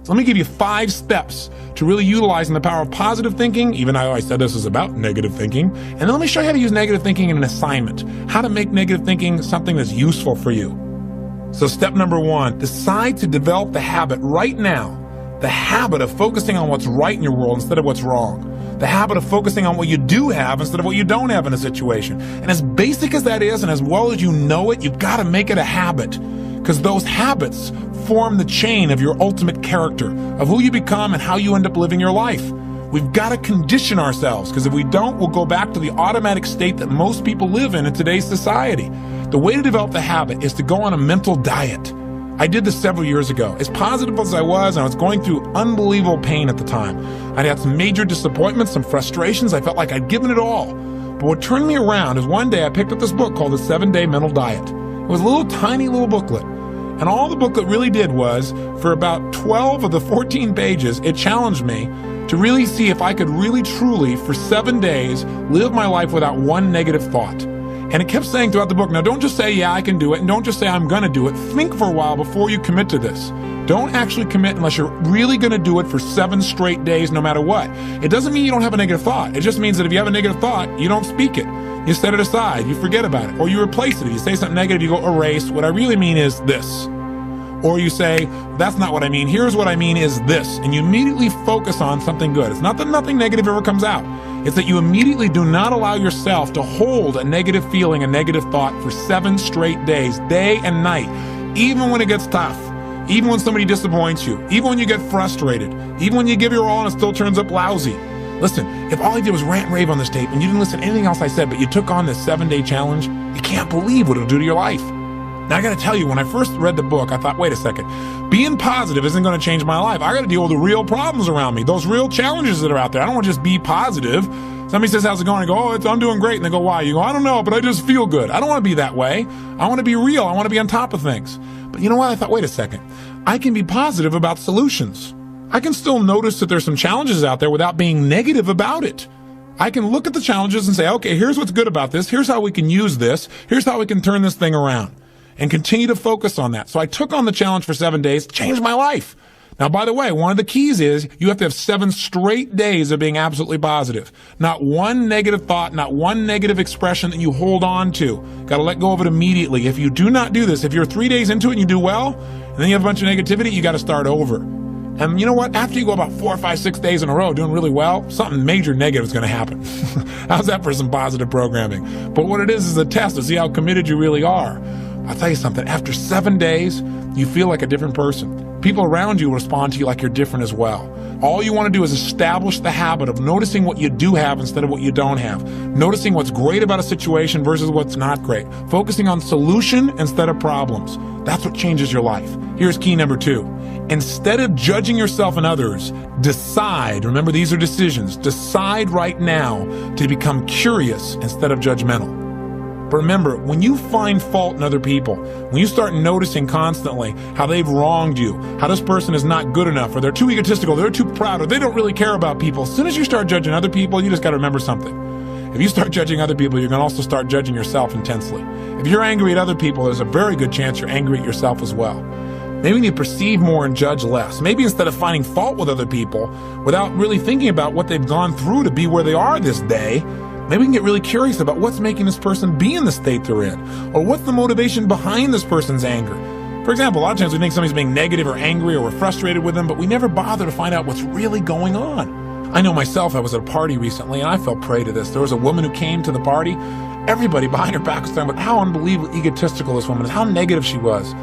So let me give you 5 steps to really utilizing the power of positive thinking, even though I said this is about negative thinking. And then let me show you how to use negative thinking in an assignment, how to make negative thinking something that's useful for you. So step number 1, decide to develop the habit right now, the habit of focusing on what's right in your world instead of what's wrong. The habit of focusing on what you do have instead of what you don't have in a situation. And as basic as that is, and as well as you know it, you've got to make it a habit. Because those habits form the chain of your ultimate character, of who you become and how you end up living your life. We've got to condition ourselves, because if we don't, we'll go back to the automatic state that most people live in today's society. The way to develop the habit is to go on a mental diet. I did this several years ago. As positive as I was going through unbelievable pain at the time. I'd had some major disappointments, some frustrations. I felt like I'd given it all. But what turned me around is one day I picked up this book called The 7-Day Mental Diet. It was a little tiny little booklet. And all the booklet really did was, for about 12 of the 14 pages, it challenged me to really see if I could really truly, for 7 days, live my life without one negative thought. And it kept saying throughout the book, now don't just say, yeah, I can do it, and don't just say, I'm going to do it. Think for a while before you commit to this. Don't actually commit unless you're really going to do it for 7 straight days, no matter what. It doesn't mean you don't have a negative thought. It just means that if you have a negative thought, you don't speak it. You set it aside, you forget about it, or you replace it. If you say something negative, you go erase. What I really mean is this. Or you say, that's not what I mean. Here's what I mean is this. And you immediately focus on something good. It's not that nothing negative ever comes out. It's that you immediately do not allow yourself to hold a negative feeling, a negative thought for 7 straight days, day and night, even when it gets tough, even when somebody disappoints you, even when you get frustrated, even when you give your all and it still turns up lousy. Listen, if all I did was rant and rave on this tape and you didn't listen to anything else I said, but you took on this 7-day challenge, you can't believe what it'll do to your life. Now, I got to tell you, when I first read the book, I thought, wait a second, being positive isn't going to change my life. I got to deal with the real problems around me, those real challenges that are out there. I don't want to just be positive. Somebody says, how's it going? I go, I'm doing great. And they go, why? You go, I don't know, but I just feel good. I don't want to be that way. I want to be real. I want to be on top of things. But you know what? I thought, wait a second. I can be positive about solutions. I can still notice that there's some challenges out there without being negative about it. I can look at the challenges and say, okay, here's what's good about this. Here's how we can use this. Here's how we can turn this thing around. And continue to focus on that. So I took on the challenge for 7 days, changed my life. Now, by the way, one of the keys is you have to have 7 straight days of being absolutely positive. Not one negative thought, not one negative expression that you hold on to. Got to let go of it immediately. If you do not do this, if you're 3 days into it and you do well, and then you have a bunch of negativity, you got to start over. And you know what? After you go about 4, 5, 6 days in a row doing really well, something major negative is going to happen. How's that for some positive programming? But what it is a test to see how committed you really are. I'll tell you something, after 7 days, you feel like a different person. People around you respond to you like you're different as well. All you want to do is establish the habit of noticing what you do have instead of what you don't have. Noticing what's great about a situation versus what's not great. Focusing on solution instead of problems. That's what changes your life. Here's key number 2. Instead of judging yourself and others, decide, remember these are decisions, decide right now to become curious instead of judgmental. But remember, when you find fault in other people, when you start noticing constantly how they've wronged you, how this person is not good enough, or they're too egotistical, they're too proud, or they don't really care about people, as soon as you start judging other people, you just got to remember something. If you start judging other people, you're going to also start judging yourself intensely. If you're angry at other people, there's a very good chance you're angry at yourself as well. Maybe we need to perceive more and judge less. Maybe instead of finding fault with other people, without really thinking about what they've gone through to be where they are this day, maybe we can get really curious about what's making this person be in the state they're in, or what's the motivation behind this person's anger. For example, a lot of times we think somebody's being negative or angry or we're frustrated with them, but we never bother to find out what's really going on. I know myself, I was at a party recently and I fell prey to this. There was a woman who came to the party. Everybody behind her back was talking about how unbelievably egotistical this woman is, how negative she was.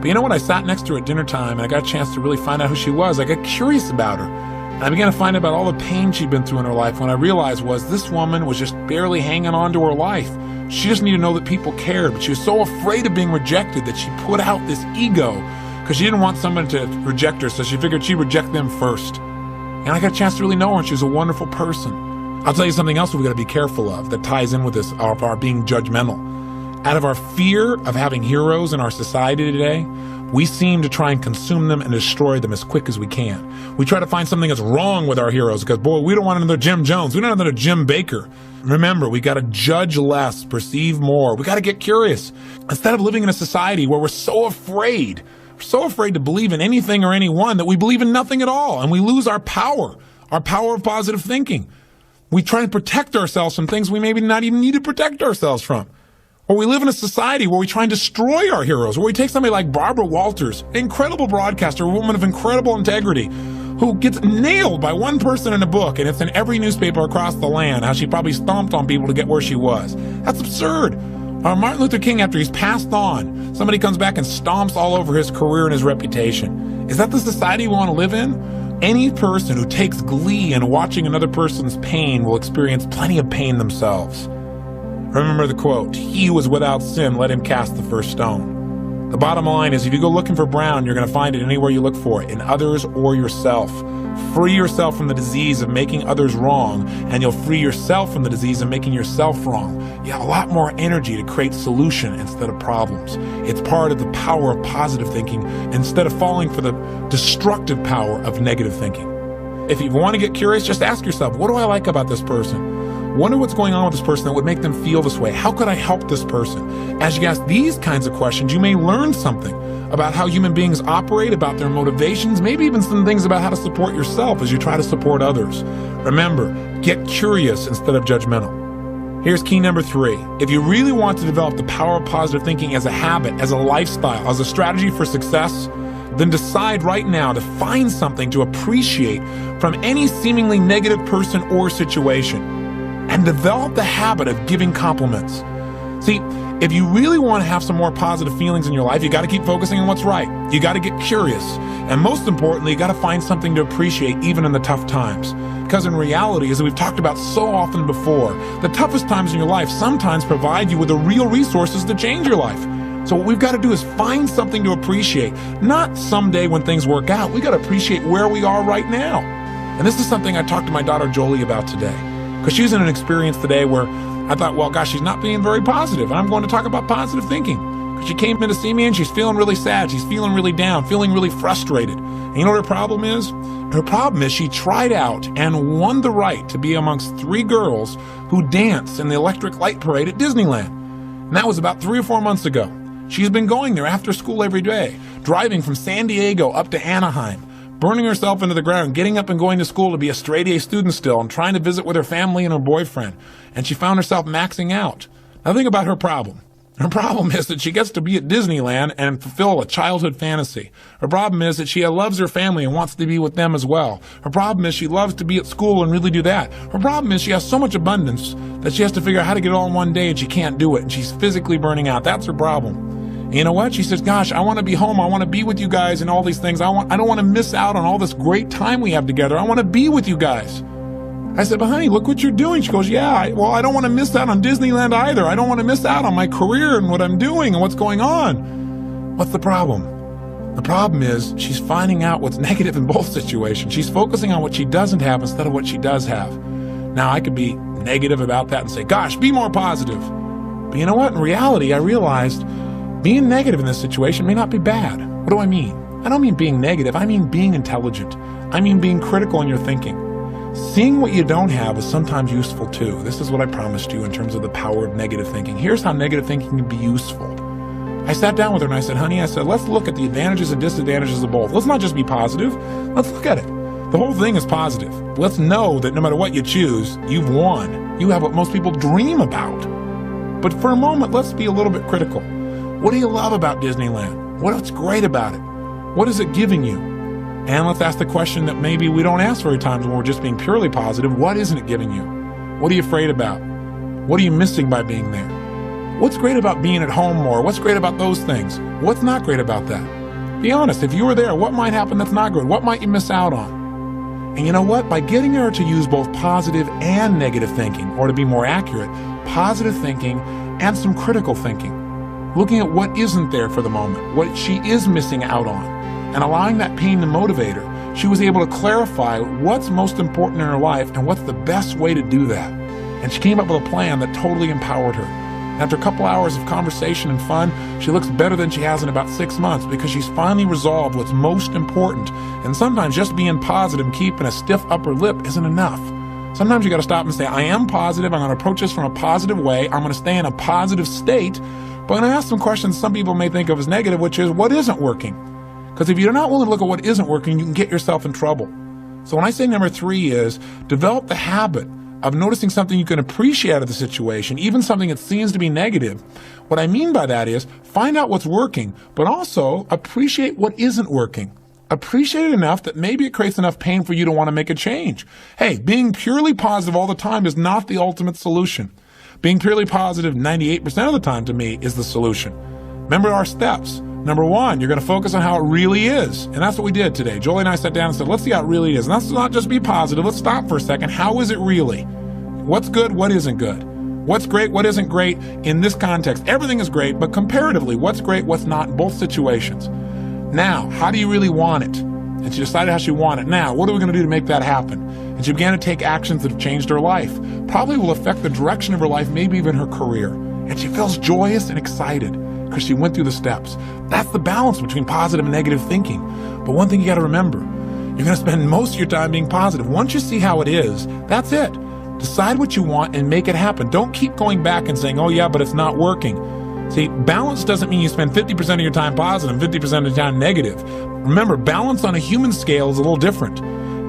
But you know what? I sat next to her at dinner time and I got a chance to really find out who she was. I got curious about her. And I began to find out about all the pain she'd been through in her life. When I realized was this woman was just barely hanging on to her life. She just needed to know that people cared, but she was so afraid of being rejected that she put out this ego because she didn't want someone to reject her, so she figured she'd reject them first. And I got a chance to really know her, and she was a wonderful person. I'll tell you something else we've got to be careful of that ties in with this, of our being judgmental. Out of our fear of having heroes in our society today, we seem to try and consume them and destroy them as quick as we can. We try to find something that's wrong with our heroes because, boy, we don't want another Jim Jones. We don't want another Jim Baker. Remember, we got to judge less, perceive more. We got to get curious. Instead of living in a society where we're so afraid We're so afraid to believe in anything or anyone that we believe in nothing at all, and we lose our power of positive thinking. We try and protect ourselves from things we maybe not even need to protect ourselves from. Or we live in a society where we try and destroy our heroes, where we take somebody like Barbara Walters, an incredible broadcaster, a woman of incredible integrity, who gets nailed by one person in a book, and it's in every newspaper across the land, how she probably stomped on people to get where she was. That's absurd. Or Martin Luther King, after he's passed on, somebody comes back and stomps all over his career and his reputation. Is that the society we want to live in? Any person who takes glee in watching another person's pain will experience plenty of pain themselves. Remember the quote, "He who is without sin, let him cast the first stone." The bottom line is, if you go looking for brown, you're going to find it anywhere you look for it, in others or yourself. Free yourself from the disease of making others wrong, and you'll free yourself from the disease of making yourself wrong. You have a lot more energy to create solution instead of problems. It's part of the power of positive thinking instead of falling for the destructive power of negative thinking. If you want to get curious, just ask yourself, what do I like about this person? Wonder what's going on with this person that would make them feel this way. How could I help this person? As you ask these kinds of questions, you may learn something about how human beings operate, about their motivations, maybe even some things about how to support yourself as you try to support others. Remember, get curious instead of judgmental. Here's key number 3. If you really want to develop the power of positive thinking as a habit, as a lifestyle, as a strategy for success, then decide right now to find something to appreciate from any seemingly negative person or situation. And develop the habit of giving compliments. See, if you really want to have some more positive feelings in your life, you got to keep focusing on what's right. You got to get curious. And most importantly, you got to find something to appreciate even in the tough times. Because in reality, as we've talked about so often before, the toughest times in your life sometimes provide you with the real resources to change your life. So what we've got to do is find something to appreciate. Not someday when things work out. We got to appreciate where we are right now. And this is something I talked to my daughter Jolie about today. Because she's in an experience today where I thought, well, gosh, she's not being very positive. And I'm going to talk about positive thinking. Because she came in to see me and she's feeling really sad. She's feeling really down, feeling really frustrated. And you know what her problem is? Her problem is she tried out and won the right to be amongst 3 girls who dance in the electric light parade at Disneyland. And that was about 3 or 4 months ago. She's been going there after school every day, driving from San Diego up to Anaheim, burning herself into the ground, getting up and going to school to be a straight A student still, and trying to visit with her family and her boyfriend. And she found herself maxing out. Now think about her problem. Her problem is that she gets to be at Disneyland and fulfill a childhood fantasy. Her problem is that she loves her family and wants to be with them as well. Her problem is she loves to be at school and really do that. Her problem is she has so much abundance that she has to figure out how to get it all in one day, and she can't do it, and she's physically burning out. That's her problem. And you know what? She says, gosh, I want to be home. I want to be with you guys and all these things. I don't want to miss out on all this great time we have together. I want to be with you guys. I said, but honey, look what you're doing. She goes, yeah, I don't want to miss out on Disneyland either. I don't want to miss out on my career and what I'm doing and what's going on. What's the problem? The problem is she's finding out what's negative in both situations. She's focusing on what she doesn't have instead of what she does have. Now, I could be negative about that and say, gosh, be more positive. But you know what? In reality, I realized being negative in this situation may not be bad. What do I mean? I don't mean being negative. I mean being intelligent. I mean being critical in your thinking. Seeing what you don't have is sometimes useful too. This is what I promised you in terms of the power of negative thinking. Here's how negative thinking can be useful. I sat down with her and I said, honey, let's look at the advantages and disadvantages of both. Let's not just be positive. Let's look at it. The whole thing is positive. Let's know that no matter what you choose, you've won. You have what most people dream about. But for a moment, let's be a little bit critical. What do you love about Disneyland? What's great about it? What is it giving you? And let's ask the question that maybe we don't ask very times when we're just being purely positive. What isn't it giving you? What are you afraid about? What are you missing by being there? What's great about being at home more? What's great about those things? What's not great about that? Be honest, if you were there, what might happen that's not good? What might you miss out on? And you know what? By getting her to use both positive and negative thinking, or to be more accurate, positive thinking and some critical thinking, looking at what isn't there for the moment, what she is missing out on, and allowing that pain to motivate her, she was able to clarify what's most important in her life and what's the best way to do that. And she came up with a plan that totally empowered her. And after a couple hours of conversation and fun, she looks better than she has in about 6 months because she's finally resolved what's most important. And sometimes just being positive and keeping a stiff upper lip isn't enough. Sometimes you got to stop and say, I am positive. I'm going to approach this from a positive way. I'm going to stay in a positive state. But I'm going to ask some questions some people may think of as negative, which is, what isn't working? Because if you're not willing to look at what isn't working, you can get yourself in trouble. So when I say number 3 is develop the habit of noticing something you can appreciate out of the situation, even something that seems to be negative. What I mean by that is find out what's working, but also appreciate what isn't working. Appreciate it enough that maybe it creates enough pain for you to want to make a change. Hey, being purely positive all the time is not the ultimate solution. Being purely positive 98% of the time to me is the solution. Remember our steps. Number 1, you're going to focus on how it really is. And that's what we did today. Jolie and I sat down and said, let's see how it really is. And let's not just be positive. Let's stop for a second. How is it really? What's good? What isn't good? What's great? What isn't great in this context? Everything is great, but comparatively, what's great? What's not in both situations? Now, how do you really want it? And she decided how she wanted it. Now, what are we going to do to make that happen? And she began to take actions that have changed her life. Probably will affect the direction of her life, maybe even her career. And she feels joyous and excited because she went through the steps. That's the balance between positive and negative thinking. But one thing you got to remember, you're going to spend most of your time being positive. Once you see how it is, that's it. Decide what you want and make it happen. Don't keep going back and saying, oh yeah, but it's not working. See, balance doesn't mean you spend 50% of your time positive and 50% of the time negative. Remember, balance on a human scale is a little different.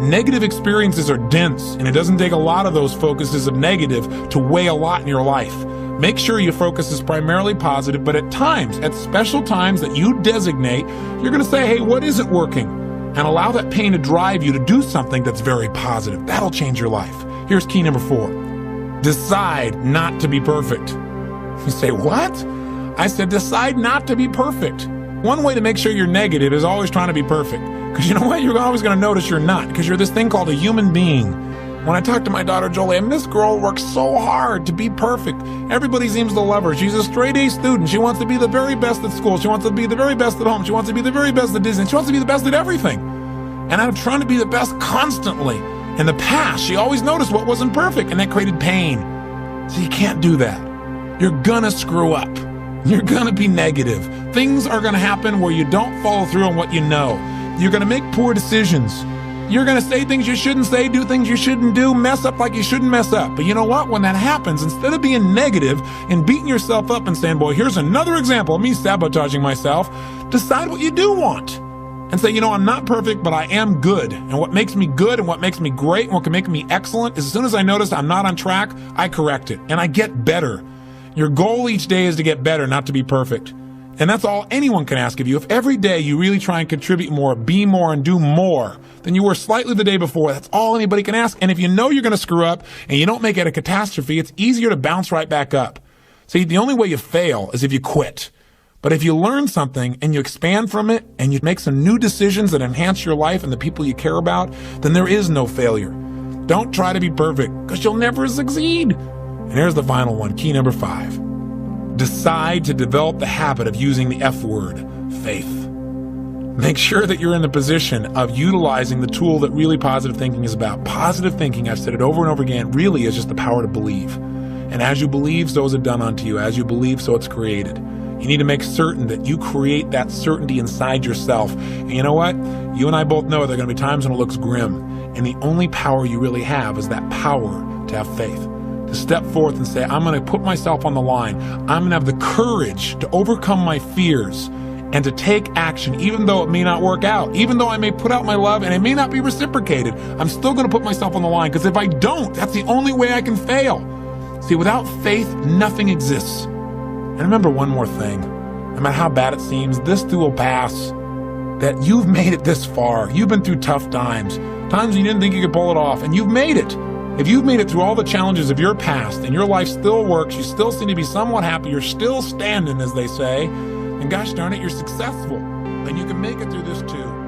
Negative experiences are dense, and it doesn't take a lot of those focuses of negative to weigh a lot in your life. Make sure your focus is primarily positive, but at times, at special times that you designate, you're going to say, hey, what isn't working? And allow that pain to drive you to do something that's very positive. That'll change your life. Here's key number 4. Decide not to be perfect. You say, what? I said, decide not to be perfect. One way to make sure you're negative is always trying to be perfect. Because you know what? You're always going to notice you're not, because you're this thing called a human being. When I talk to my daughter Jolie, and this girl works so hard to be perfect. Everybody seems to love her. She's a straight A student. She wants to be the very best at school. She wants to be the very best at home. She wants to be the very best at Disney. She wants to be the best at everything. And I'm trying to be the best constantly. In the past, she always noticed what wasn't perfect, and that created pain. So you can't do that. You're gonna screw up. You're gonna be negative. Things are gonna happen where you don't follow through on what you know. You're gonna make poor decisions. You're gonna say things you shouldn't say, do things you shouldn't do, mess up like you shouldn't mess up. But you know what? When that happens, instead of being negative and beating yourself up and saying, boy, here's another example of me sabotaging myself, decide what you do want. And say, you know, I'm not perfect, but I am good. And what makes me good and what makes me great and what can make me excellent is as soon as I notice I'm not on track, I correct it and I get better. Your goal each day is to get better, not to be perfect. And that's all anyone can ask of you. If every day you really try and contribute more, be more, and do more than you were slightly the day before, that's all anybody can ask. And if you know you're going to screw up and you don't make it a catastrophe, it's easier to bounce right back up. See, the only way you fail is if you quit. But if you learn something and you expand from it and you make some new decisions that enhance your life and the people you care about, then there is no failure. Don't try to be perfect because you'll never succeed. And here's the final one, key number 5. Decide to develop the habit of using the F word, faith. Make sure that you're in the position of utilizing the tool that really positive thinking is about. Positive thinking, I've said it over and over again, really is just the power to believe. And as you believe, so is it done unto you. As you believe, so it's created. You need to make certain that you create that certainty inside yourself. And you know what? You and I both know there are going to be times when it looks grim. And the only power you really have is that power to have faith. To step forth and say, I'm going to put myself on the line. I'm going to have the courage to overcome my fears and to take action, even though it may not work out. Even though I may put out my love and it may not be reciprocated, I'm still going to put myself on the line. Because if I don't, that's the only way I can fail. See, without faith, nothing exists. And remember one more thing, no matter how bad it seems, this too will pass. That you've made it this far. You've been through tough times you didn't think you could pull it off, and you've made it. If you've made it through all the challenges of your past and your life still works, you still seem to be somewhat happy, you're still standing, as they say, and gosh darn it, you're successful. And you can make it through this too.